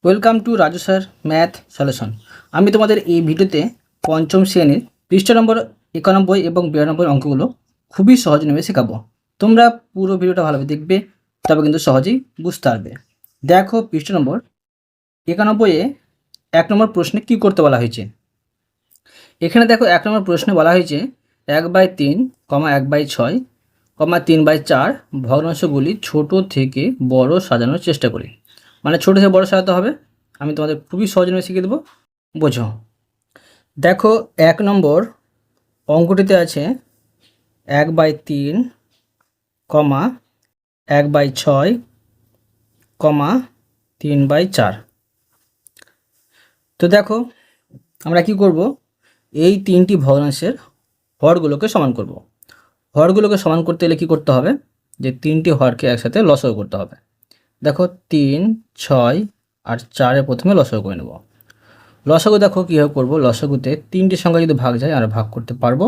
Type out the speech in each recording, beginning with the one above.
Welcome to Raju sir math solution. আমি তোমাদের এই ভিডিওতে পঞ্চম শ্রেণীর পৃষ্ঠা নম্বর 91 এবং 92 অঙ্কগুলো খুবই সহজ নিয়ে শেখাবো। তোমরা পুরো ভিডিওটা ভালোভাবে দেখবে, তবে কিন্তু সহজেই বুঝতে পারবে। দেখো পৃষ্ঠা নম্বর 91-এ 1 নম্বর প্রশ্নে কী করতে বলা হয়েছে। এখানে দেখো 1 নম্বর প্রশ্নে বলা হয়েছে 1/3, 1/6, 3/4 ভগ্নাংশগুলি ছোট থেকে বড় সাজানোর চেষ্টা করি। মানে ছোটো থেকে বড় সাজাতে হবে। আমি তোমাদের খুবই সহজ নিয়ে শিখিয়ে দেবো, বোঝো। দেখো 1 নম্বর অঙ্কটিতে আছে 1/3, 1/6, 3/4। তো দেখো আমরা কি করব, এই তিনটি ভগ্নাংশের হরগুলোকে সমান করব। হরগুলোকে সমান করতে গেলে কী করতে হবে, যে তিনটি হরকে একসাথে লসাগু করতে হবে। দেখো 3, 6 আর 4-এ প্রথমে লসাগু করে নেব। লসাগু দেখো কীভাবে করবো, লসাগুতে তিনটি সংখ্যা যদি ভাগ যায় আমরা ভাগ করতে পারবো,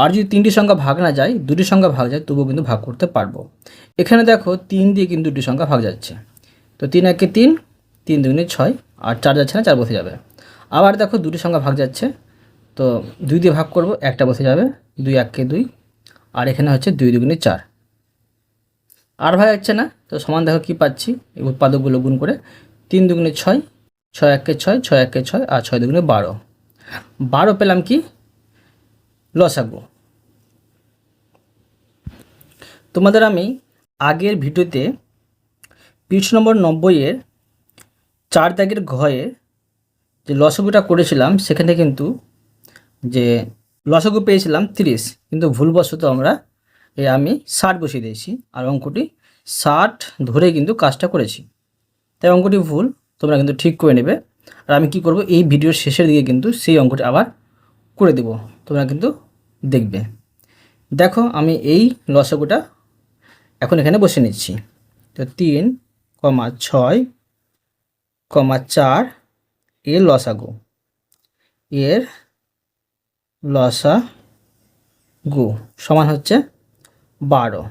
আর যদি তিনটি সংখ্যা ভাগ না যায়, দুটি সংখ্যা ভাগ যায়, তবুও কিন্তু ভাগ করতে পারবো। এখানে দেখো 3 দিয়ে কিন্তু দুটি সংখ্যা ভাগ যাচ্ছে, তো 3 একে 3, 3 দুগুণে 6, আর 4 যাচ্ছে না, 4 বসে যাবে। আবার দেখো দুটি সংখ্যা ভাগ যাচ্ছে, তো 2 দিয়ে ভাগ করব, একটা বসে যাবে, 2 একে 2, আর এখানে হচ্ছে 2 দুগুণে 4, আর ভাগ যাচ্ছে না, তো সমান দেখো কী পাচ্ছি, এই উৎপাদকগুলো গুণ করে 3 দুগুণে 6, 6 একে 6, 6 একে 6, আর 6 দুগুণে 12। 12 পেলাম কি, লসাগু। তোমাদের আমি আগের ভিডিওতে পৃষ্ঠা নম্বর 90-এর 4 দাগের ঘয়ে যে লসাগুটা করেছিলাম, সেখানে কিন্তু যে লসাগু পেয়েছিলাম 30, কিন্তু ভুলবশত আমি 60 বসিয়ে দিয়েছি, আর অঙ্কটি 60 ধরে কিন্তু কাজটা করেছি, তাই অঙ্কটি ভুল। তোমরা কিন্তু ঠিক করে নেবে। আর আমি কি করব, এই ভিডিওর শেষের দিকে কিন্তু সেই অঙ্কটি আবার করে দেব, তোমরা কিন্তু দেখবে। দেখো আমি এই লসাগুটা এখন এখানে বসে নিচ্ছি। তো 3, 6, 4 এর লসাগু, সমান হচ্ছে 12।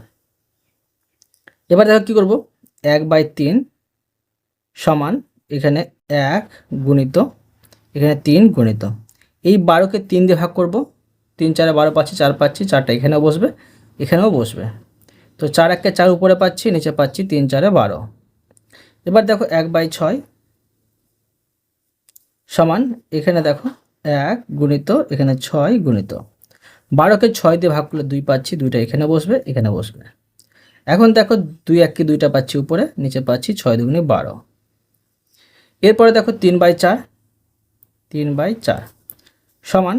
এবার দেখো কী করব, 1/3 সমান এখানে 1 গুণিত এখানে 3 গুণিত এই 12কে 3 দিয়ে ভাগ করব। 3 4 12 পাচ্ছি, 4 পাচ্ছি, 4টা এখানেও বসবে, এখানেও বসবে। তো 4 একে 4 উপরে পাচ্ছি, নিচে পাচ্ছি 3 4 12। এবার দেখো 1/6 সমান এখানে দেখো 1 গুণিত এখানে 6 গুণিত 12কে 6 দিয়ে ভাগ করলে 2 পাচ্ছি, 2টা এখানে বসবে, এখানে বসবে। এখন দেখো 2 একে 2টা পাচ্ছি উপরে, নিচে পাচ্ছি 6 দুগুণে 12। এরপরে দেখো 3/4 সমান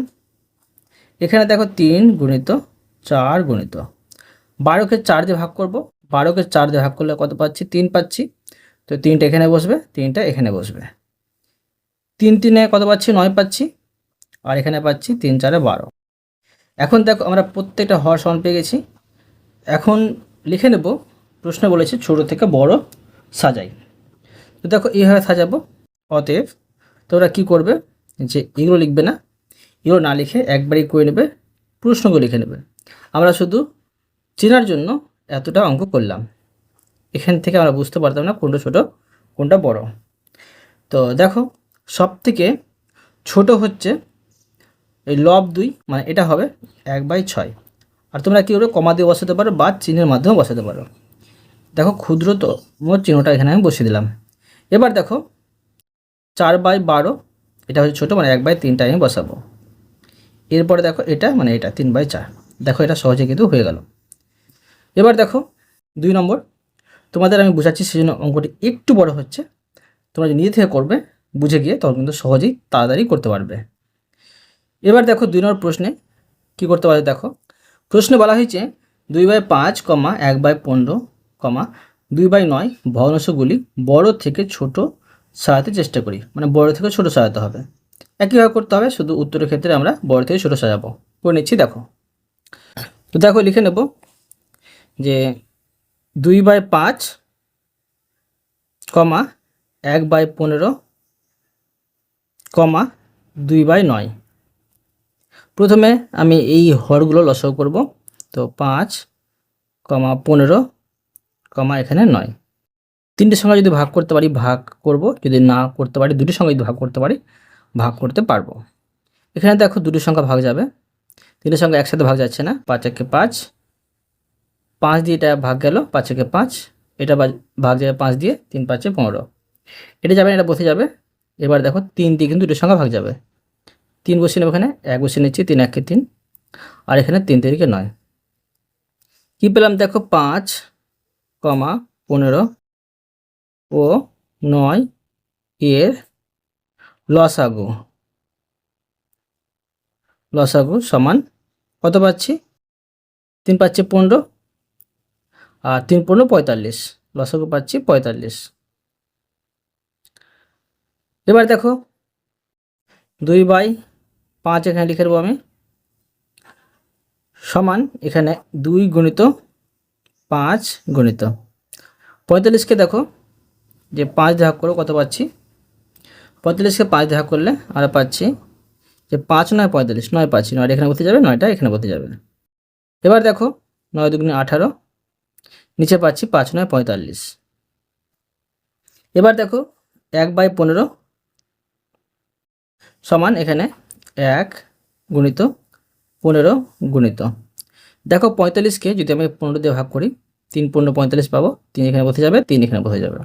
এখানে দেখো 3 গুণিত 4 গুণিত 12কে 4 দিয়ে ভাগ করব। 12কে 4 দিয়ে ভাগ করলে কত পাচ্ছি, 3 পাচ্ছি, তো 3টা এখানে বসবে, 3টা এখানে বসবে। 3 3-এ কত পাচ্ছি, 9 পাচ্ছি, আর এখানে পাচ্ছি 3 4 12। এখন দেখো আমরা প্রত্যেকটা হর সমান পেয়ে গেছি। এখন লিখে নেব, প্রশ্ন বলেছে ছোট থেকে বড় সাজাই। তো দেখো এইভাবে সাজাবো। অতএব তোমরা কী করবে, যে এগুলো লিখবে না, এগুলো না লিখে একবারই করে নেবে, প্রশ্নগুলো লিখে নেবে। আমরা শুধু চেনার জন্য এতটা অঙ্ক করলাম, এখান থেকে আমরা বুঝতে পারতাম না কোনটা ছোট কোনটা বড়। তো দেখো সব থেকে ছোট হচ্ছে এই লব 2, মানে এটা হবে 1/6। আর তোমরা কী করে কমা দিয়ে বসাতে পারো বা চিহ্নের মাধ্যমে বসাতে পারো। দেখো ক্ষুদ্রতম চিহ্নটা এখানে আমি বসিয়ে দিলাম। এবার দেখো 4/12, এটা হচ্ছে ছোটো, মানে 1/3টা আমি বসাবো। এরপরে দেখো এটা, মানে এটা 3/4। দেখো এটা সহজে কিন্তু হয়ে গেল। এবার দেখো 2 নম্বর, তোমাদের আমি বোঝাচ্ছি, সেজন্য অঙ্কটি একটু বড় হচ্ছে। তোমরা যদি নিজে থেকে করবে বুঝে গিয়ে, তখন কিন্তু সহজেই তাড়াতাড়ি করতে পারবে। এবার দেখো 2 নম্বর প্রশ্নে কী করতে পারে। দেখো প্রশ্নে বলা হয়েছে 2/5, 1/15, 2/9 ভগ্নাংশগুলি বড় থেকে ছোট সাজাতে চেষ্টা করি। মানে বড় থেকে ছোট সাজাতে হবে, একইভাবে করতে হবে, শুধু উত্তরের ক্ষেত্রে আমরা বড় থেকে ছোট সাজাবো। করে নিচ্ছি দেখো। তো দেখো লিখে নেব যে 2/5, 1/15, 2/9। প্রথমে আমি এই হরগুলো লসাগু করব। তো 5, 15, এখানে 9। তিনটের সংখ্যা যদি ভাগ করতে পারি ভাগ করব, যদি না করতে পারি দুটির সংখ্যা যদি ভাগ করতে পারি ভাগ করতে পারবো। এখানে দেখো দুটির সংখ্যা ভাগ যাবে, তিনটের সংখ্যা একসাথে ভাগ যাচ্ছে না, 5 একে 5, 5 দিয়ে এটা ভাগ গেল, 5 একে 5, এটা ভাগ যাবে 5 দিয়ে, 3 5 15, এটা যাবে না, এটা বসে যাবে। এবার দেখো 3 দিয়ে কিন্তু দুটোর সংখ্যা ভাগ যাবে, 3 বসিয়ে নেব, এখানে 1 বসিয়ে নিচ্ছি, 3 1 3, আর এখানে 3 3 9। কী পেলাম দেখো 5, 15 ও 9 এর লসাগু সমান কত পাচ্ছি? 3 5 15 আর 3 15 45, লসাগু পাচ্ছি 45। এবার দেখো 2/5 এখানে লিখে দেবো আমি, সমান এখানে 2 গুণিত 5 গুণিত 45কে দেখো যে 5 দিয়ে ভাগ করো কত পাচ্ছি? 45কে 5 দিয়ে ভাগ করলে আমরা পাচ্ছি যে 5 9 45, 9 পাচ্ছি, 9 এখানে বসে যাবে, 9টা এখানে বসে যাবে। এবার দেখো 9 2 18, নিচে পাচ্ছি 5 9 45। এবার দেখো 1/15 সমান এখানে 1 গুণিত 15 গুণিত, দেখো 45কে যদি আমি 15 দিয়ে ভাগ করি 3 15 45 পাবো, 3 এখানে বসে যাবে, 3 এখানে বসে যাবে,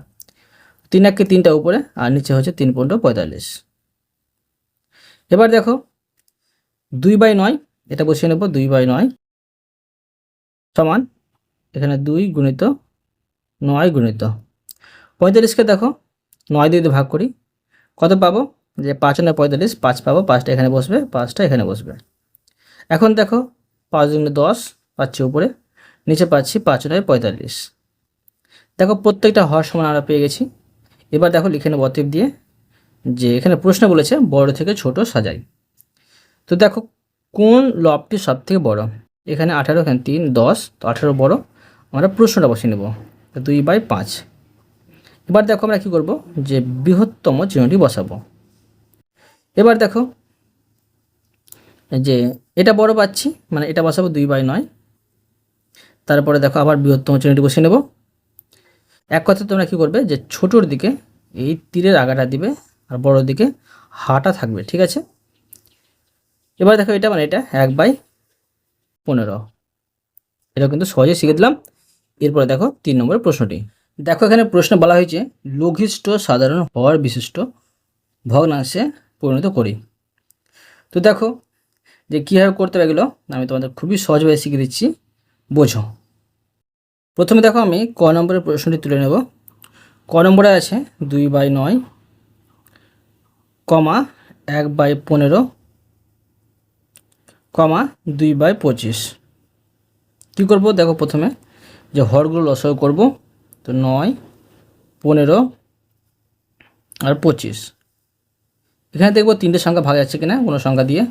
3 1 3টা উপরে আর নিচে হচ্ছে 3 15 45। এবার দেখো 2/9, এটা বসিয়ে নেব, 2/9 সমান এখানে 2 গুণিত 9 গুণিত 45কে দেখো 9 দিয়ে যদি ভাগ করি কত পাবো? যে 5 9 45, 5 পাবো, 5টা এখানে বসবে, 5টা এখানে বসবে। এখন দেখো 5 2 10 পাচ্ছি উপরে, নিচে পাচ্ছি 5 9 45। দেখো প্রত্যেকটা হর সমান আমরা পেয়ে গেছি। এবার দেখো লিখে নেব অতএব দিয়ে, যে এখানে প্রশ্ন বলেছে বড় থেকে ছোট সাজাই। তো দেখো কোন লবটি সব থেকে বড়? এখানে 18, এখানে 3 10, তো 18 বড়, আমরা প্রশ্নটা বসিয়ে নেব 2/5। এবার দেখো আমরা কী করব, যে বৃহত্তম চিহ্নটি বসাবো। এবার দেখো যে এটা বড় পাচ্ছি, মানে এটা বসাবো 2/9, তারপরে দেখো আবার বৃহত্তম চিহ্নটি বসিয়ে নেব। এক কথা তোমরা কী করবে, যে ছোটোর দিকে এই তীরের আগাটা দিবে আর বড় দিকে হাটা থাকবে, ঠিক আছে। এবার দেখো এটা মানে এটা 1/15, এটা কিন্তু সহজে শিখে দিলাম। এরপরে দেখো 3 নম্বরের প্রশ্নটি। দেখো এখানে প্রশ্ন বলা হয়েছে লঘিষ্ঠ সাধারণ হর বিশিষ্ট ভগ্নাংশে পরিণত করি। তো দেখো যে কীভাবে করতে হবে এগুলো আমি তোমাদের খুবই সহজভাবে শিখিয়ে দিচ্ছি, বোঝো। প্রথমে দেখো আমি ক নম্বরের প্রশ্নটি তুলে নেব। ক নম্বরে আছে 2/9, 1/15, 2/25। কী করব দেখো প্রথমে যে হরগুলো লসাগু করব, তো 9 15 আর 25। এখানে দেখবো 3টে সংখ্যা ভাগ যাচ্ছে কিনা, কোনো সংখ্যা দিয়ে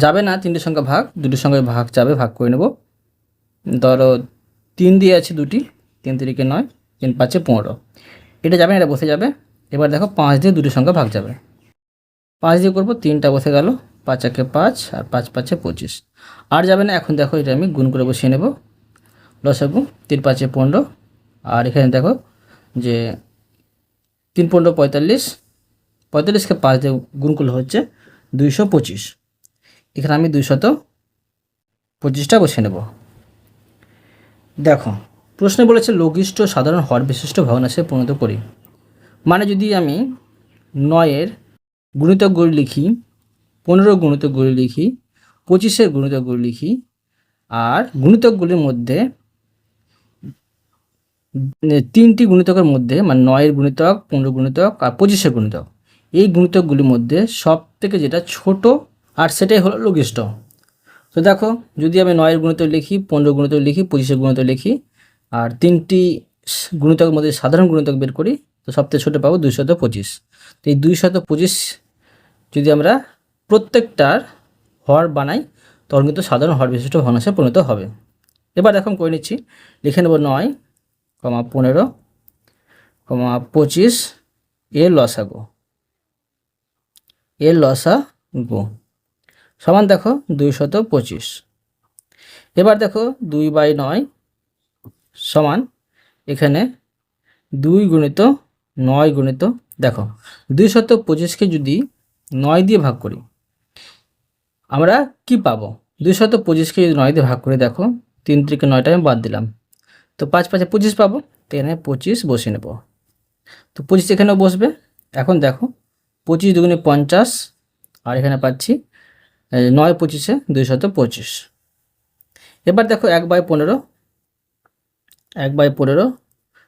যাবে না, 3টে সংখ্যা ভাগ, দুটি সংখ্যায় ভাগ যাবে, ভাগ করে নেব। ধরো 3 দিয়ে আছে 2টি, 3 3 9, 3 5 15, এটা যাবে না, এটা বসে যাবে। এবার দেখো 5 দিয়ে দুটি সংখ্যা ভাগ যাবে, 5 দিয়ে করবো, 3টা বসে গেল, 5 1 5 আর 5 5 25, আর যাবে না। এখন দেখো এটা আমি গুণ করে বসিয়ে নেব, লসাগু 3 5 15, আর এখানে দেখো যে 3 15 45, 45কে 5 দিয়ে গুণ করলে হচ্ছে 225, এখানে আমি 225টা বসিয়ে নেব। দেখো প্রশ্নে বলেছে লঘিষ্ঠ সাধারণ হর বিশিষ্ট ভগ্নাংশে পরিণত করি, মানে যদি আমি 9-এর গুণিতকগুলি লিখি, 15 গুণিতকগুলি লিখি, 25-এর গুণিতকগুলি লিখি, আর গুণিতকগুলির মধ্যে 3টি গুণিতকের মধ্যে, মানে 9-এর গুণিতক, 15 গুণিতক আর 25-এর গুণিতক, এই গুণিতকগুলির মধ্যে সব থেকে যেটা ছোট আর সেটাই হলো লঘিষ্ঠ। তো দেখো যদি আমি 9-এর গুণিতক লিখি, 15 গুণিতক লিখি, 25-এর গুণিতক লিখি, আর 3টি গুণিতকের মধ্যে সাধারণ গুণিতক বের করি, তো সবথেকে ছোটো পাবো 225। তো এই 225 যদি আমরা প্রত্যেকটার হর বানাই তখন কিন্তু সাধারণ হর বিশিষ্ট ভগ্নাংশে পরিণত হবে। এবার দেখো আমি করে নিচ্ছি, লিখে নেব 9, 15, 25 এর লসাগু, সমান দেখো 225। এবার দেখো 2/9 সমান এখানে 2 গুণিত 9 গুণিত, দেখো 225কে যদি 9 দিয়ে ভাগ করি আমরা কি পাবো? 225কে যদি 9 দিয়ে ভাগ করি, দেখো 3 থেকে 9টা আমি বাদ দিলাম, তো 5 5 25 পাবো, তো এখানে 25 বসিয়ে নেব। তো 25 এখানেও বসবে। এখন দেখো 25 দুগুণে 50, আর এখানে পাচ্ছি 9 25-এ 225। এবার দেখো 1/15, 1/15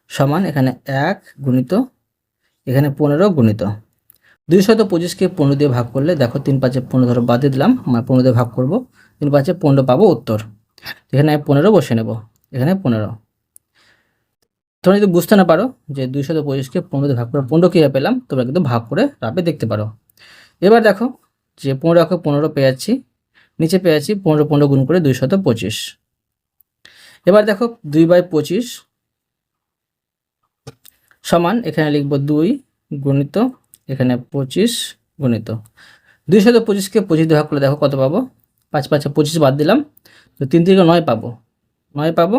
সমান এখানে 1 গুণিত এখানে 15 গুণিত 225কে 15 দিয়ে ভাগ করলে, দেখো 3 5-এ 15 ধরো বাদ দিয়ে দিলাম, আমরা 15 দিয়ে ভাগ করব, 3 5-এ 15 পাবো উত্তর। এখানে 15 বসে নেব, এখানে 15। তোমরা যদি বুঝতে না পারো যে 225কে 15 দিয়ে ভাগ করে 15 কীভাবে পেলাম, তোমরা কিন্তু ভাগ করে রাবে দেখতে পারো। এবার দেখো যে 15 পেয়ে যাচ্ছি, নিচে পেয়ে যাচ্ছি 15 15 গুণ করে 225। এবার দেখো 2/25 সমান এখানে লিখব 2 গুণিত এখানে 25 গুণিত 225কে 25 দিয়ে ভাগ করলে দেখো কত পাবো, 5 5-এ 25 বাদ দিলাম, তো 3 থেকে 9 পাবো, 9 পাবো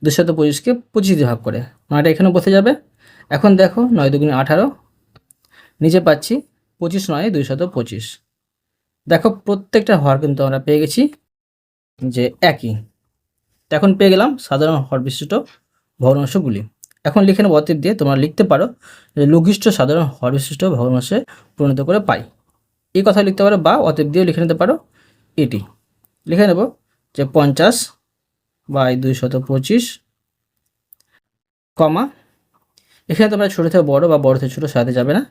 225কে 25 দিয়ে ভাগ করে, 9টা এখানে বসে যাবে। এখন দেখো 9 দুগুণে 18, নিচে পাচ্ছি 25 9 225। দেখো প্রত্যেকটা হর কিন্তু আমরা পেয়ে গেছি যে একই। এখন পেয়ে গেলাম সাধারণ হর বিশিষ্ট ভগ্নাংশগুলি। এখন লিখে নেব অতএব দিয়ে, তোমরা লিখতে পারো যে লঘিষ্ঠ সাধারণ হর বিশিষ্ট ভগ্নাংশে পরিণত করে পাই, এই কথা লিখতে পারো, বা অতএব দিয়েও লিখে নিতে পারো। এটি লিখে নেব যে 50/225 কমা, এখানে তোমরা ছোটো থেকে বড় বা বড় থেকে ছোটো সাজাতে যাবে না,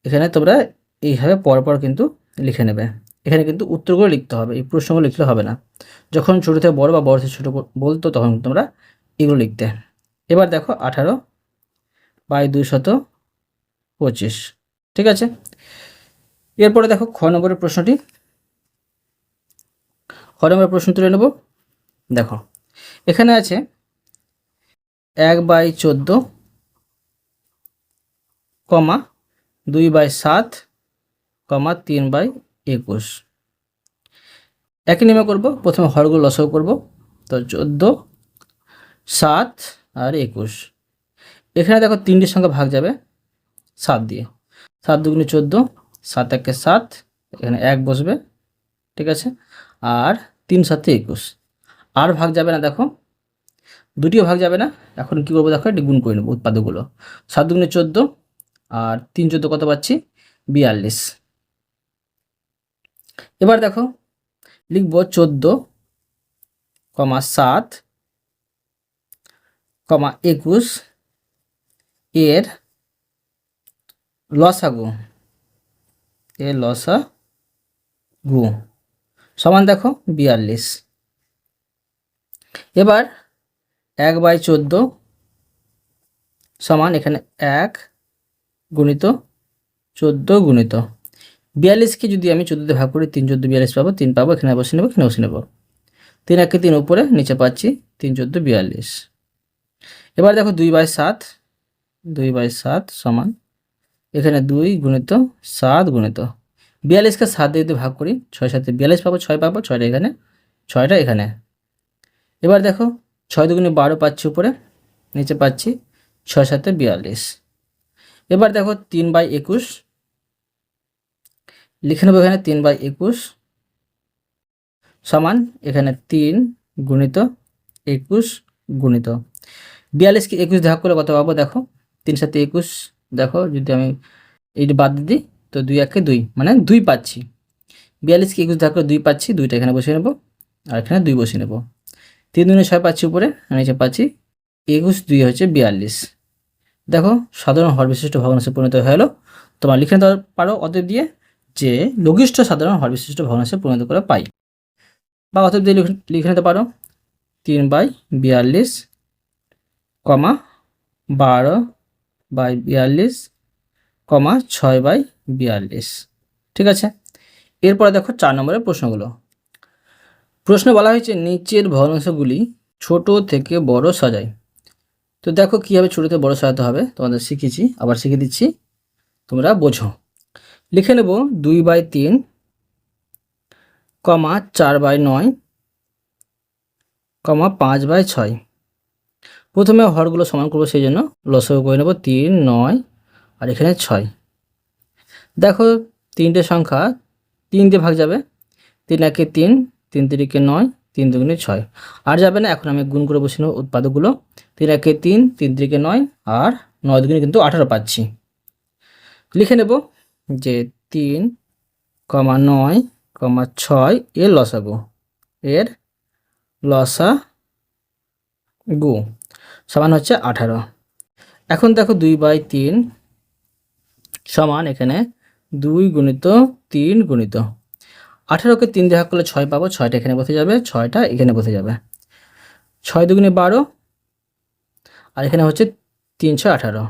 এখানে তোমরা এইভাবে পরপর কিন্তু লিখে নেবে। এখানে কিন্তু উত্তরগুলো লিখতে হবে, এই প্রশ্নগুলো লিখলে হবে না। যখন ছোটো থেকে বড় বা বড় থেকে ছোটো বলতো তখন তোমরা এগুলো লিখতে। এবার দেখো 18/225, ঠিক আছে। এরপরে দেখো খ নম্বরের প্রশ্নটি, খ নম্বরের প্রশ্ন তুলে নেব। দেখো এখানে আছে 1/14 কমা 2/7 কমা 3/21। একই নিয়মে করব, প্রথমে হরগুলো লসাগু করব, তো 14 7 আর 21। এখানে দেখো 3টির সংখ্যা ভাগ যাবে 7 দিয়ে, 7 দুগুণে 14, 7 একে 7, এখানে 1 বসবে, ঠিক আছে। আর 3 7 21, আর ভাগ যাবে না, দেখো দুটিও ভাগ যাবে না। এখন কী করবো দেখো, এটি গুণ করে নেব উৎপাদকগুলো, 7 দুগুণে 14 আর 3 14 কত পাচ্ছি 42। এবার দেখো লিখব 14 কমা 7 কমা 21 এর লসাগু, সমান দেখো 42। এবার 1/14 সমান এখানে 1 গুণিত 14 গুণিত 42কে যদি আমি 14 দিয়ে ভাগ করি, 3 14 42 পাবো, 3 পাবো, এখানে বসে নেবো, এখানে বসে নেবো, 3 একে 3 উপরে, নিচে পাচ্ছি 3 14 42। এবার দেখো 2/7 সমান এখানে 2 গুণিত 7 গুণিত 42কে 7 দিয়ে যদি ভাগ করি, 6 7 42 পাবো, 6 পাবো, 6টা এখানে, 6টা এখানে। এবার দেখো 6 দুগুণে 12 পাচ্ছি উপরে, নিচে পাচ্ছি 6 7 42। এবার দেখো 3/21 লিখে নেবো, এখানে 3/21 সমান এখানে 3 গুণিত 21 গুণিত 42কে 21 ভাগ করলে কত পাবো, দেখো 3 7 21, দেখো যদি আমি এইটা বাদ দিই তো 2 1 2 মানে 2 পাচ্ছি। 42কে 21 ভাগ করে 2 পাচ্ছি, 2টা এখানে বসিয়ে নেব, আর এখানে 2 বসিয়ে নেব, 3 দুগুণে 6 পাচ্ছি উপরে, আর নিচে পাচ্ছি 21 2 হচ্ছে 42। দেখো সাধারণ হর বিশিষ্ট ভগ্নাংশে পরিণত হয়ে গেল। তোমরা লিখে নিতে পারো অতএব দিয়ে যে লঘিষ্ঠ সাধারণ হর বিশিষ্ট ভগ্নাংশে পরিণত করে পাই, বা অতএব দিয়ে লিখে নিতে পারো 3/42 কমা 12/42 কমা 6/42, ঠিক আছে। এরপরে দেখো 4 নম্বরের প্রশ্নগুলো। প্রশ্ন বলা হয়েছে নিচের ভগ্নাংশগুলি ছোট থেকে বড় সাজাই। তো দেখো কীভাবে ছোটো থেকে বড় সাজাতে হবে তোমাদের শিখেছি, আবার শিখে দিচ্ছি, তোমরা বোঝো। লিখে নেব 2/3 কমা 4/9 কমা 5/6 প্রথমে হরগুলো সমান করবো, সেই জন্য লসাগু করে নেব 3, 9 আর এখানে 6। দেখো তিনটে সংখ্যা 3 দিয়ে ভাগ যাবে, 3 একে 3, 3 তিরিকে 9, 3 দুগুণে 6। আর যাবে না, এখন আমি গুণ করে বসে নেব উৎপাদকগুলো। 3 একে 3, 3 তিরিকে 9 আর 9 দুগুণে কিন্তু 18 পাচ্ছি। লিখে নেব যে 3, 9, 6 এর লসাগু, এর লসাগু সমান হচ্ছে 18। এখন দেখো 2/3 সমান এখানে 2 গুণিত 3 গুণিত 18কে 3 দিয়ে ভাগ করলে 6 পাবো, 6টা এখানে বসে যাবে, 6টা এখানে বসে যাবে। 6 দুগুণে 12 আর এখানে হচ্ছে 318।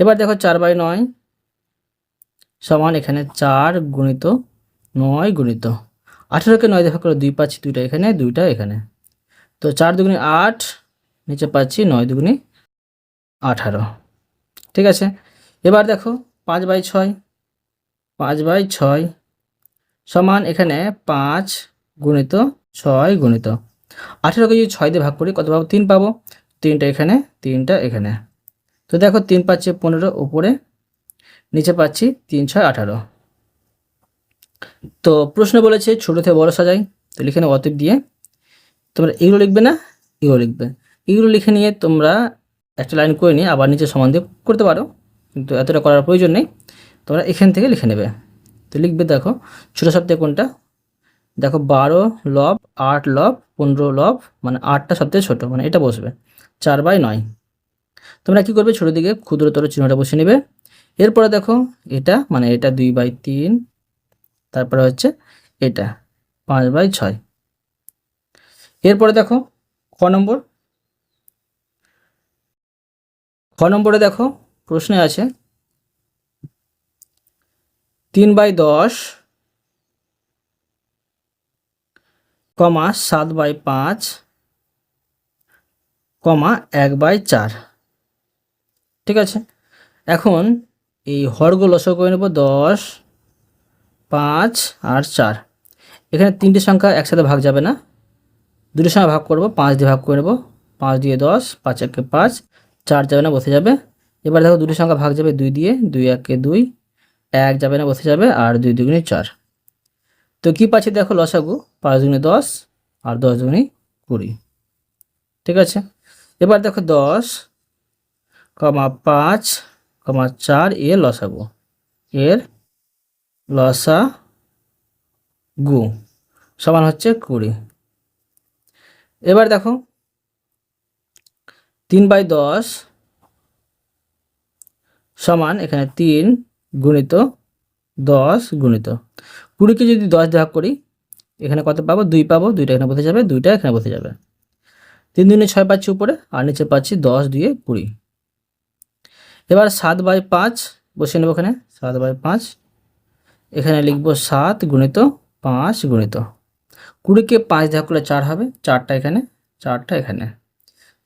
এবার দেখো 4/9 সমান এখানে 4 গুণিত 9 গুণিত 18কে 9 দিয়ে ভাগ করলে 2 পাচ্ছি, 2টা এখানে, 2টা এখানে। তো 4 দুগুণে 8, নিচে পাচ্ছি 9 দুগুণে 18। ঠিক আছে, এবার দেখো 5/6, 5/6 সমান এখানে 5 গুণিত 6 গুণিত 18কে যদি 6 দিয়ে ভাগ করি কত পাবো? 3 পাবো, 3টা এখানে, 3টা এখানে। তো দেখো 3 পাচ্ছি 15 উপরে, নিচে পাচ্ছি 3, 6, 18। তো প্রশ্ন বলেছে ছোটো থেকে বড় সাজাই, তো লিখে নাও অতএব দিয়ে। তোমরা এগুলো লিখবে না, এগুলো লিখবে। এগুলো লিখে নিয়ে তোমরা একটা লাইন করে নিয়ে আবার নিচে সমান দিয়ে করতে পারো, কিন্তু এতটা করার প্রয়োজন নেই, তোমরা এখান থেকে লিখে নেবে। তো লিখবে, দেখো ছোটো সবথেকে কোনটা, দেখো 12 লব 8 লব 15 লব, মানে 8টা সবথেকে ছোটো, মানে এটা বসবে 4/9। তোমরা কি করবে, ছোটো দিকে ক্ষুদ্রতর চিহ্নটা বসে নেবে। এরপরে দেখো এটা, মানে এটা 2/3, তারপরে হচ্ছে এটা 5/6। এরপরে দেখো খ নম্বরে দেখো প্রশ্নে আছে 3/10, 7/5, 1/4। ঠিক আছে, এখন এই হরগুলো লসাগু করে নেব 10, 5 আর 4। এখানে তিনটে সংখ্যা একসাথে ভাগ যাবে না, দুটো সংখ্যা ভাগ করব, 5 দিয়ে ভাগ করে নেব, 5 দিয়ে 10, 5 একে 5, 4 যাবে না, বসে যাবে। এবার দেখো দুটো সংখ্যা ভাগ যাবে 2 দিয়ে, 2 একে 2, 1 যাবে না, বসে যাবে, আর 2 দুগুণে 4। তো কি পাচ্ছি দেখো লসাগু, 5 দুগুণে 10 আর 10 দুগুণে 20। ঠিক আছে, এবার দেখো 10, 5, 4 এর লসাগু, এর লসাগু সমান হচ্ছে 20। এবার দেখো 3/10 সমান এখানে 3 গুণিত 10 গুণিত 20কে যদি 10 দিয়ে ভাগ করি এখানে কত পাবো? 2 পাবো, 2টা এখানে বসে যাবে, 2টা এখানে বসে যাবে। 3 দুগুণে 6 পাচ্ছি উপরে, আর নিচে পাচ্ছি 10 দিয়ে 20। এবার 7/5 বসিয়ে নেব এখানে, 7/5 এখানে লিখবো 7 গুণিত 5 গুণিত 20কে 5 দিয়ে ভাগ করলে 4 হবে, 4টা এখানে, 4টা এখানে।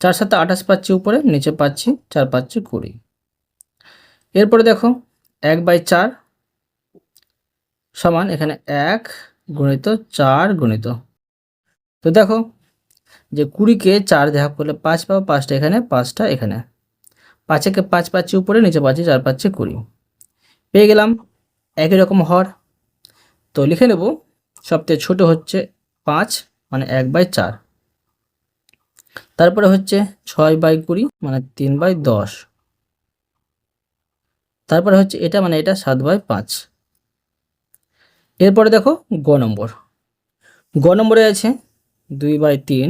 4 7 28 পাচ্ছি উপরে, নিচে পাচ্ছি 4 পাচ্ছি 20। এরপরে দেখো 1/4 সমান এখানে 1 গুণিত 4 গুণিত। তো দেখো যে 20কে 4 দিয়ে ভাগ করলে 5 পাবো, 5টা এখানে, 5টা এখানে। 5 একে 5 পাচ্ছি উপরে, নিচে পাচ্ছি 4 পাচ্ছি 20। পেয়ে গেলাম একই রকম হর। তো লিখে নেব সবথেকে ছোট হচ্ছে 5, মানে 1/4। তারপরে হচ্ছে 6/20, মানে 3/10। তারপরে হচ্ছে এটা, মানে এটা 7/5। এরপরে দেখো গ নম্বরে আছে 2/3,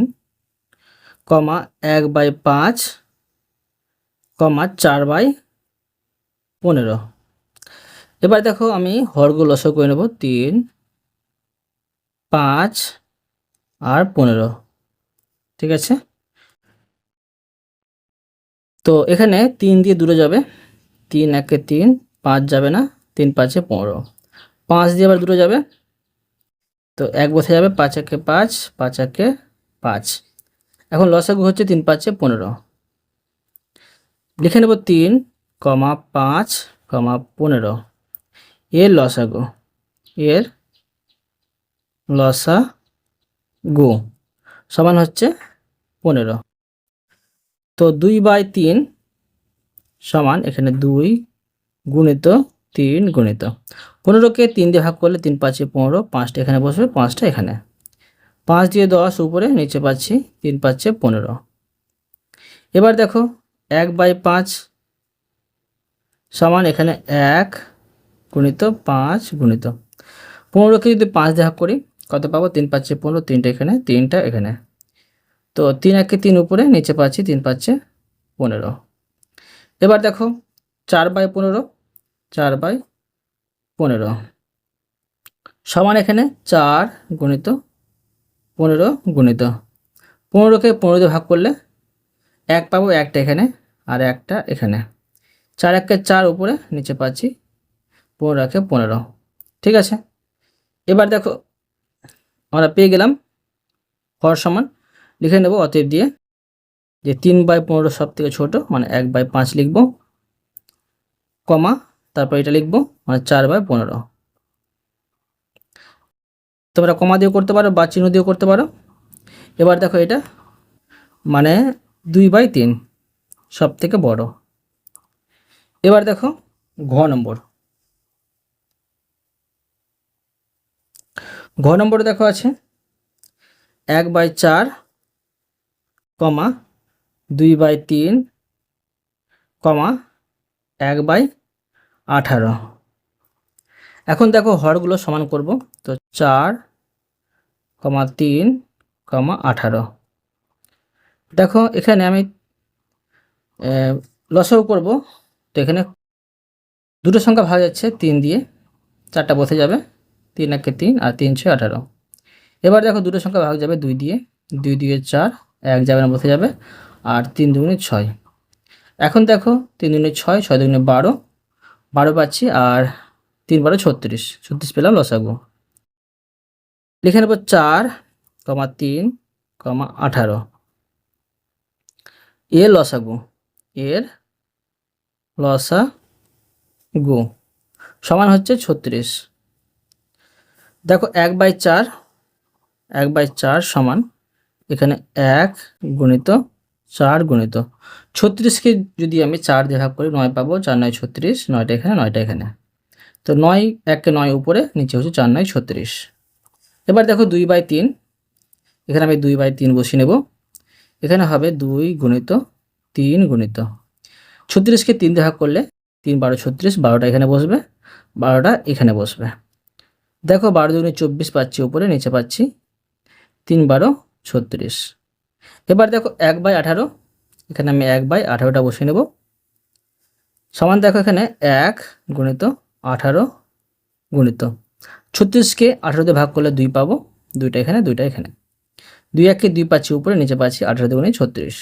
1/5, 4/15। এবার দেখো আমি হরগুলো লসাগু করে নেব 3, 5 আর 15। ঠিক আছে, তো এখানে 3 দিয়ে দূরে যাবে, 3 একে 3, 5 যাবে না, 3 5 15। 5 দিয়ে আবার দূরে যাবে, তো 1 বসে যাবে, 5 একে 5, 5 একে 5। এখন লসাগু হচ্ছে 3 5 15। লিখে নেব 3, 5, 15 এর লসাগু, এর লসাগু সমান হচ্ছে 15। তো 2/3 সমান এখানে 2 গুণিত 3 গুণিত 15কে 3 দিয়ে ভাগ করলে 3 5 15, 5টা এখানে বসবে, 5টা এখানে, 5 দিয়ে 10 উপরে, নিচে পাচ্ছি 3 5 15। এবার দেখো 1/5 সমান এখানে 1 গুণিত 5 গুণিত 15কে যদি 5 দিয়ে ভাগ করি কত পাবো? 3 5 15, 3টা এখানে, 3টা এখানে। তো 3 1 3 উপরে, নিচে পাচ্ছি 3 5 15। এবার দেখো 4/15, 4/15 সমান এখানে 4 গুণিত 15 গুণিত 15কে 15 দিয়ে ভাগ করলে 1 পাবো, 1টা এখানে আর 1টা এখানে, 4 1 4 উপরে, নিচে পাচ্ছি 15 1 15। ঠিক আছে, এবার দেখো আমরা পেয়ে গেলাম হর সমান, লিখে নেব অতএব দিয়ে যে 3/15 সব থেকে ছোটো, মানে 1/5 লিখব, কমা তারপর এটা লিখব, মানে 4/15। তোমরা কমা দিয়েও করতে পারো বা চিহ্ন দিয়েও করতে পারো। এবার দেখো এটা মানে 2/3 সব থেকে বড়। এবার দেখো ঘ নম্বর, ঘ নম্বরে দেখো আছে 1/4 কমা 2/3 কমা 1/18। এখন দেখো হরগুলো সমান করব, তো 4 3 18। দেখো এখানে আমি লসাগু করব, তো এখানে দুটো সংখ্যা ভাগ যাচ্ছে 3 দিয়ে, 4টা বসে যাবে, 3 1 3 আর 3 6 18। এবার দেখো দুটো সংখ্যা ভাগ যাবে 2 দিয়ে, 2 2 4, 1 যাবে না, বসে যাবে, আর 3 2 6। এখন দেখো 3 2 6, 6 2 12, 12 পাচ্ছি, আর 3 12 36, 36 পেলাম লসাগু। লিখে নেব 4 3 18 এর লসাগু, এর লসাগু সমান হচ্ছে 36। দেখো 1/4, 1/4 সমান এখানে 1 গুণিত 4 গুণিত 36কে যদি আমি 4 দিয়ে ভাগ করি 9 পাবো, 4 9 36, 9টা এখানে, 9টা এখানে। তো 9 1 9 উপরে, নিচে হচ্ছে 4 9 36। এবার দেখো 2/3, এখানে আমি 2/3 বসিয়ে নেব, এখানে হবে 2 গুণিত 3 গুণিত 36কে 3 দিয়ে ভাগ করলে 3 12 36, 12টা এখানে বসবে, 12টা এখানে বসবে। দেখো 12 2 24 পাচ্ছি উপরে, নিচে পাচ্ছি 3 12 36। এবার দেখো 1/18, এখানে আমি 1/18টা বসিয়ে নেব, সমান দেখো এখানে 1 গুণিত 18 গুণিত 36কে 18 দিয়ে ভাগ করলে 2 পাবো, 2টা এখানে, 2টা এখানে, 2 1 2 পাচ্ছি উপরে, নিচে পাচ্ছি 18 2 36।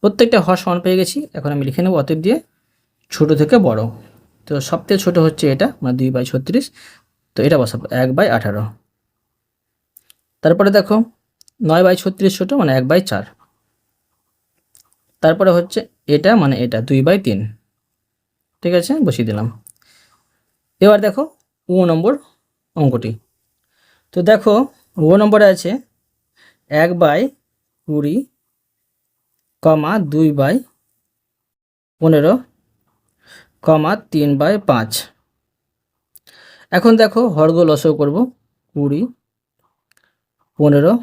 প্রত্যেকটা হর সমান পেয়ে গেছি। এখন আমি লিখে নেব অতএব দিয়ে ছোট থেকে বড়। তো সবথেকে ছোট হচ্ছে এটা, মানে 2/36, তো এটা বসাবো 1/18। তারপরে দেখো 9/36 ছোট, মানে 1/4। তারপরে হচ্ছে এটা, মানে এটা 2/3। ঠিক আছে, বসিয়ে দিলাম। এবার দেখো ও নম্বর অঙ্কটি। তো দেখো ও নম্বরে আছে 1/20 2/15 3/5। এখন দেখো হরগুলো লসাগু করব, 20 15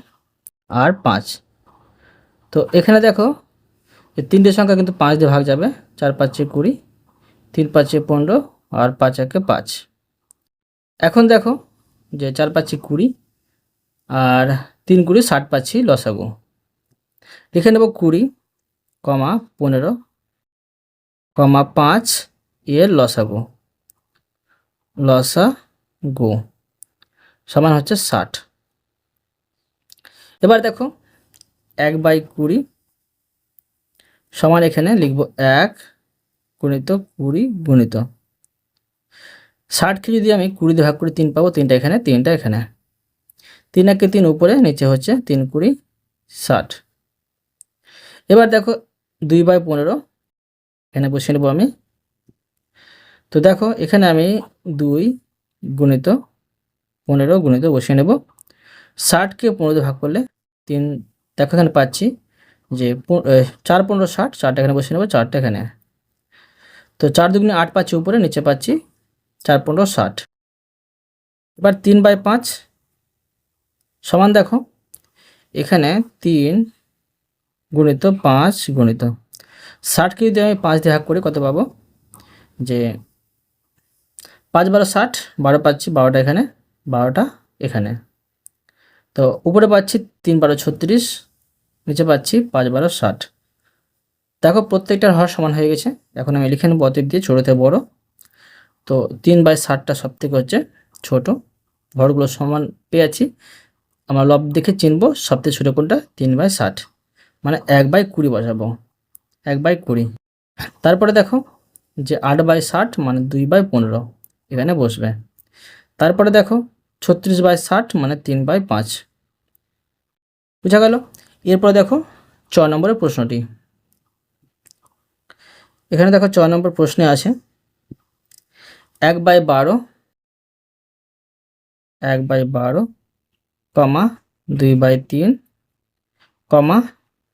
আর 5। তো এখানে দেখো এই তিনটে সংখ্যা কিন্তু 5 দিয়ে ভাগ যাবে, 4 5 20, 3 5 15 আর 5 1 5। এখন দেখো যে 4 5 20 আর 3 20 60 পাচ্ছি লসাগু। লিখে নেব 20, 15, 5 এর লসাগু, লসাগু সমান হচ্ছে 60। এবার দেখো 1/20 সমান এখানে লিখব 1 গুণিত 20 গুণিত 60কে যদি আমি 20 দিয়ে ভাগ করি 3 পাবো, 3টা এখানে, 3টা এখানে, 3 1 3 উপরে, নিচে হচ্ছে 3 20 60। এবার দেখো 2/15 এখানে বসিয়ে নেব আমি। তো দেখো এখানে আমি 2 গুণিত 15 গুণিত বসিয়ে নেব। 60কে 15 দিয়ে ভাগ করলে 3, দেখো এখানে পাচ্ছি যে 4 15 60, 4টা এখানে বসিয়ে নেবো, 4টা এখানে। তো 4 দুগুণে 8 পাচ্ছি উপরে, নিচে পাচ্ছি 4 15 60। এবার 3/5 সমান দেখো এখানে 3 গুণিত 5 গুণিত 60কে যদি আমি 5 দিয়ে ভাগ করি কত পাবো, যে 5 12 60, 12 পাচ্ছি, 12টা এখানে, 12টা এখানে। তো উপরে পাচ্ছি 3 12 36, নিচে পাচ্ছি 5 12 60। দেখো প্রত্যেকটার হর সমান হয়ে গেছে। এখন আমি লিখে নেবো অতএব দিয়ে ছোট থেকে বড়। তো 3/60টা সব থেকে হচ্ছে ছোট, ঘরগুলো সমান পেয়েছি। আমরা লব দেখে চিনবো সবথেকে ছোটো কোনটা, 3/60, মানে 1/20 বসাবো, 1/20। তারপরে দেখো যে 8/60 মানে 2/15 এখানে বসবে। তারপরে দেখো 36/60 মানে 3/5, বুঝা গেল। এরপরে দেখো 6 নম্বরের প্রশ্নটি। এখানে দেখো 6 নম্বর প্রশ্নে আছে 1/12, 1/12, 2/3,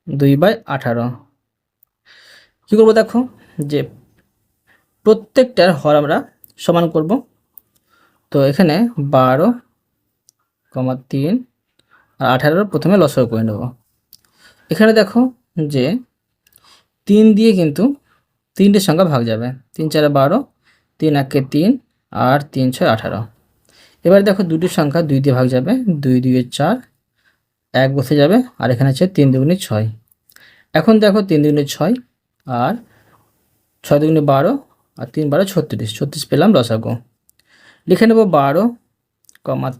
2/18। কী করবো দেখো, যে প্রত্যেকটার হর আমরা সমান করব। তো এখানে 12, 3 আর 18 প্রথমে লসাগু করে নেব। এখানে দেখো যে 3 দিয়ে কিন্তু 3টে সংখ্যা ভাগ যাবে, 3 4 12, 3 1 3 আর 3 6 18। এবার দেখো দুটি সংখ্যা 2 দিয়ে ভাগ যাবে, 2 2 4, 1 বসে যাবে, আর এখানে আছে 3 2 6। এখন দেখো 3 2 6 আর 6 2 12 আর 3 12 36, 36 পেলাম লসাগু। লিখে নেব 12,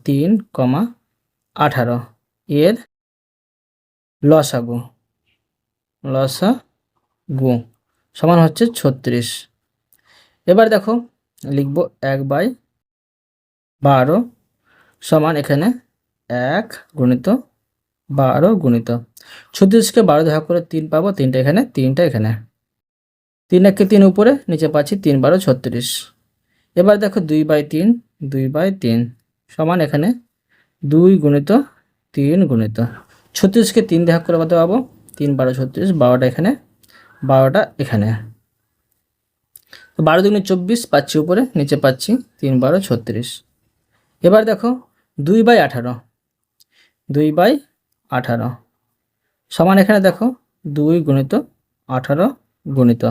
3, 18 এর লসাগু, লসাগু সমান হচ্ছে 36। এবার দেখো লিখব 1/12 সমান এখানে 1 গুণিত 12 গুণিত 36কে 12 দিয়ে ভাগ করে 3 পাবো, 3টা এখানে, 3টা এখানে। 3 1 3 উপরে, নিচে পাচ্ছি 3 12 36। এবার দেখো 2/3, 2/3 সমান এখানে 2 গুণিত 3 গুণিত 36কে 3 দিয়ে ভাগ করে কত পাবো, 3 12 36, 12টা এখানে, 12টা এখানে। তো 12 দুগুণে 24 পাচ্ছি উপরে, নিচে পাচ্ছি 3 12 36। এবার দেখো 2/18, 2/18 সমান এখানে দেখো 2 গুণিত 18 গুণিত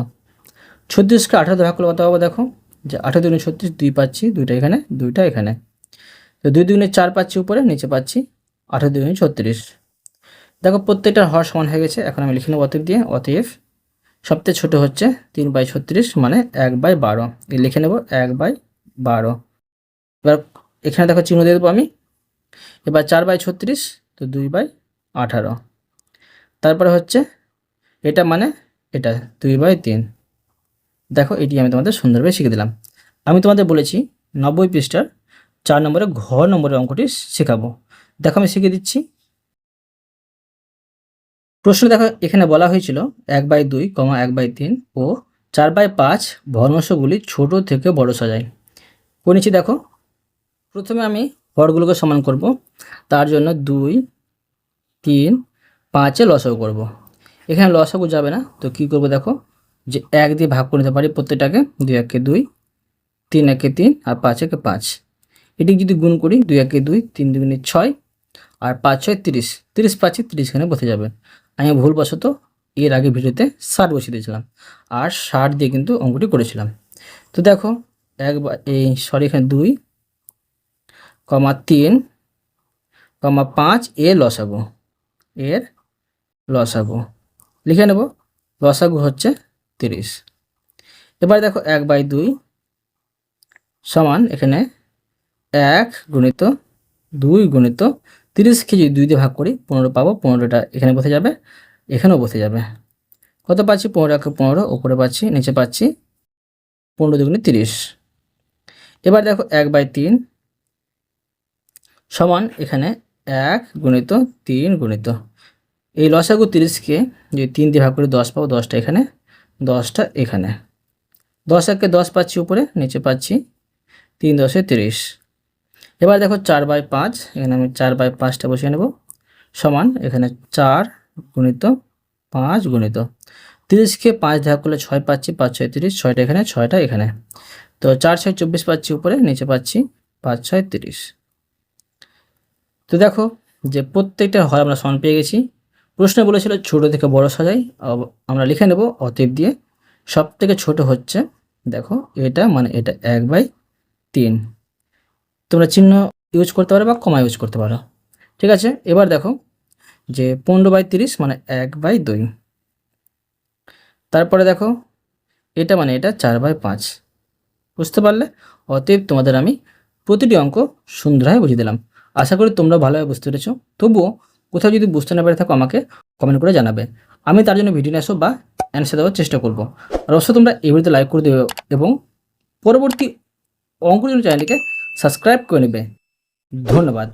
36কে 18 দিয়ে ভাগ করলে কত পাবো, দেখো যে 18 দুগুণে 36, 2 পাচ্ছি, 2টা এখানে, 2টা এখানে। তো 2 দুগুণে 4 পাচ্ছি উপরে, নিচে পাচ্ছি 18 দুগুণে 36। দেখো প্রত্যেকটার হর সমান হয়ে গেছে। এখন আমি লিখে নেব অতএব দিয়ে, অতএব সবচেয়ে ছোট হচ্ছে 3/36 মানে 1/12, লিখে নেব 1/12। এবার এখানে দেখো চিহ্ন দিয়ে দেবো আমি। এবার 4/36, তো 2/18। তারপরে হচ্ছে এটা মানে এটা 2/3। দেখো এটি আমি তোমাদের সুন্দরভাবে শিখে দিলাম। আমি তোমাদের বলেছি 90 পৃষ্ঠার 4 নম্বরে ঘ নম্বরের অঙ্কটি শেখাবো। দেখো আমি শিখিয়ে দিচ্ছি। প্রশ্ন দেখো এখানে বলা হয়েছিল 1/2, 1/3 ও 4/5 ভগ্নাংশগুলি ছোট থেকে বড় সাজায়। করেছি দেখো, প্রথমে আমি হরগুলোকে সমান করব। তার জন্য 2 3 5 লসাগু করব। এখানে লসাগু যাবে না, তো কি করব দেখো, যে 1 দিয়ে ভাগ করে নিতে পারি প্রত্যেকটাকে, 2 1 2, 3 1 3 আর 5 1 5। এটি যদি গুণ করি 2 1 2, 3 2 6 আর 5 6 30, 30 পাচ্ছি, 30 এখানে বসে যাবে। আমি ভুলবশত এর আগে ভিডিওতে 60 বসিয়ে দিয়েছিলাম, আর 60 দিয়ে কিন্তু অঙ্কটি করেছিলাম। তো দেখো এখানে 2, 3, 5 এর লসাগু, এর লসাগু লিখে নেব, লসাগু হচ্ছে 30। এবার দেখো 1/2 সমান এখানে 1 গুণিত 2 গুণিত 30কে যদি 2 দিয়ে ভাগ করি 15 পাবো, 15টা এখানে বসে যাবে, এখানেও বসে যাবে। কত পাচ্ছি, 15 15, উপরে পাচ্ছি, নিচে পাচ্ছি 15 দুগুণে 30। এবার দেখো 1/3 সমান এখানে 1 গুণিত 3 গুণিত এই লসাগু 30কে যদি 3 দিয়ে ভাগ করি 10 পাবো, 10টা এখানে, 10টা এখানে। 10 1 10 পাচ্ছি উপরে, নিচে পাচ্ছি 3 10 30। এবার দেখো 4/5, এখানে আমি 4/5টা বসিয়ে নেব, সমান এখানে 4 গুণিত 5 গুণিত 30কে 5 ভাগ করলে 6 পাচ্ছি, 5 6 30, 6টা এখানে 6টা এখানে। তো 4 6 24 পাচ্ছি উপরে, নিচে পাচ্ছি 5 6 30। তো দেখো যে প্রত্যেকটা হয় আমরা সমান পেয়ে গেছি। প্রশ্নে বলেছিল ছোট থেকে বড় সাজাই, আমরা লিখে নেব অতএব দিয়ে সব থেকে ছোট হচ্ছে দেখো এটা, মানে এটা 1/3। তোমরা চিহ্ন ইউজ করতে পারো বা কমা ইউজ করতে পারো। ঠিক আছে, এবার দেখো যে 15/30 মানে 1/2। তারপরে দেখো এটা মানে এটা 4/5। বুঝতে পারলে? অতএব তোমাদের আমি প্রতিটি অঙ্ক সুন্দরভাবে বুঝিয়ে দিলাম। আশা করি তোমরা ভালোভাবে বুঝতে পেরেছো। তবুও কোথাও যদি বুঝতে না পেরে থাকো আমাকে কমেন্ট করে জানাবে, আমি তার জন্য ভিডিও নিয়ে আসবো বা অ্যান্সার দেওয়ার চেষ্টা করব। আর অবশ্যই তোমরা এই ভিডিওতে লাইক করে দেবে এবং পরবর্তী অঙ্কের জন্য চ্যানেলটিকে সাবস্ক্রাইব করে নেবে। ধন্যবাদ।